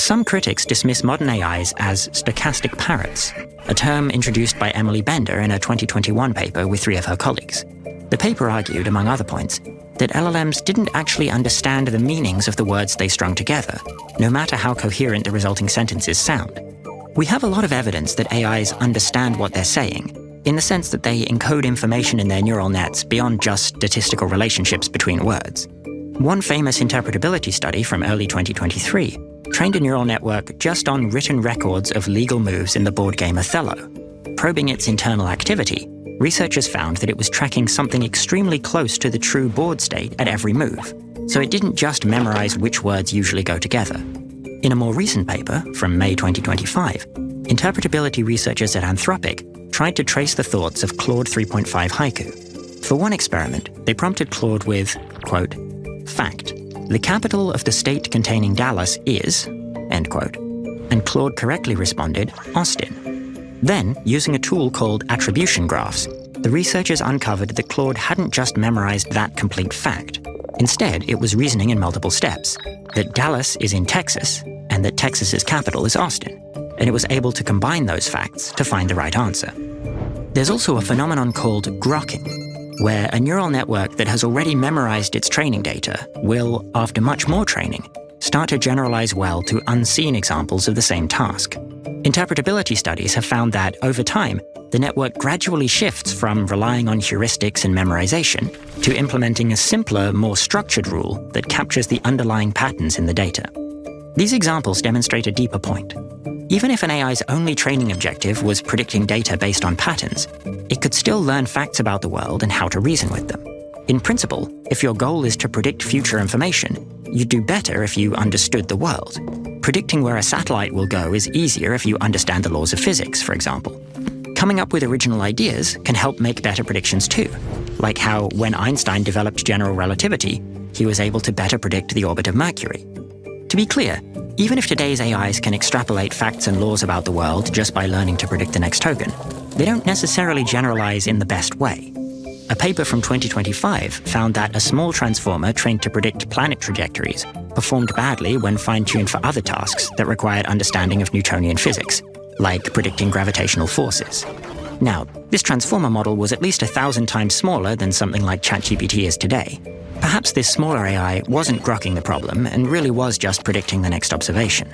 Some critics dismiss modern AIs as stochastic parrots, a term introduced by Emily Bender in a 2021 paper with 3 of her colleagues. The paper argued, among other points, that LLMs didn't actually understand the meanings of the words they strung together, no matter how coherent the resulting sentences sound. We have a lot of evidence that AIs understand what they're saying, in the sense that they encode information in their neural nets beyond just statistical relationships between words. One famous interpretability study from early 2023 trained a neural network just on written records of legal moves in the board game Othello. Probing its internal activity, researchers found that it was tracking something extremely close to the true board state at every move, so it didn't just memorize which words usually go together. In a more recent paper, from May 2025, interpretability researchers at Anthropic tried to trace the thoughts of Claude 3.5 Haiku. For one experiment, they prompted Claude with, quote, "Fact, the capital of the state containing Dallas is," end quote, and Claude correctly responded, "Austin." Then, using a tool called attribution graphs, the researchers uncovered that Claude hadn't just memorized that complete fact. Instead, it was reasoning in multiple steps, that Dallas is in Texas, and that Texas's capital is Austin, and it was able to combine those facts to find the right answer. There's also a phenomenon called grokking, where a neural network that has already memorized its training data will, after much more training, start to generalize well to unseen examples of the same task. Interpretability studies have found that, over time, the network gradually shifts from relying on heuristics and memorization to implementing a simpler, more structured rule that captures the underlying patterns in the data. These examples demonstrate a deeper point. Even if an AI's only training objective was predicting data based on patterns, it could still learn facts about the world and how to reason with them. In principle, if your goal is to predict future information, you'd do better if you understood the world. Predicting where a satellite will go is easier if you understand the laws of physics, for example. Coming up with original ideas can help make better predictions too, like how when Einstein developed general relativity, he was able to better predict the orbit of Mercury. To be clear, even if today's AIs can extrapolate facts and laws about the world just by learning to predict the next token, they don't necessarily generalize in the best way. A paper from 2025 found that a small transformer trained to predict planet trajectories performed badly when fine-tuned for other tasks that required understanding of Newtonian physics, like predicting gravitational forces. Now, this transformer model was at least 1,000 times smaller than something like ChatGPT is today. Perhaps this smaller AI wasn't grokking the problem and really was just predicting the next observation.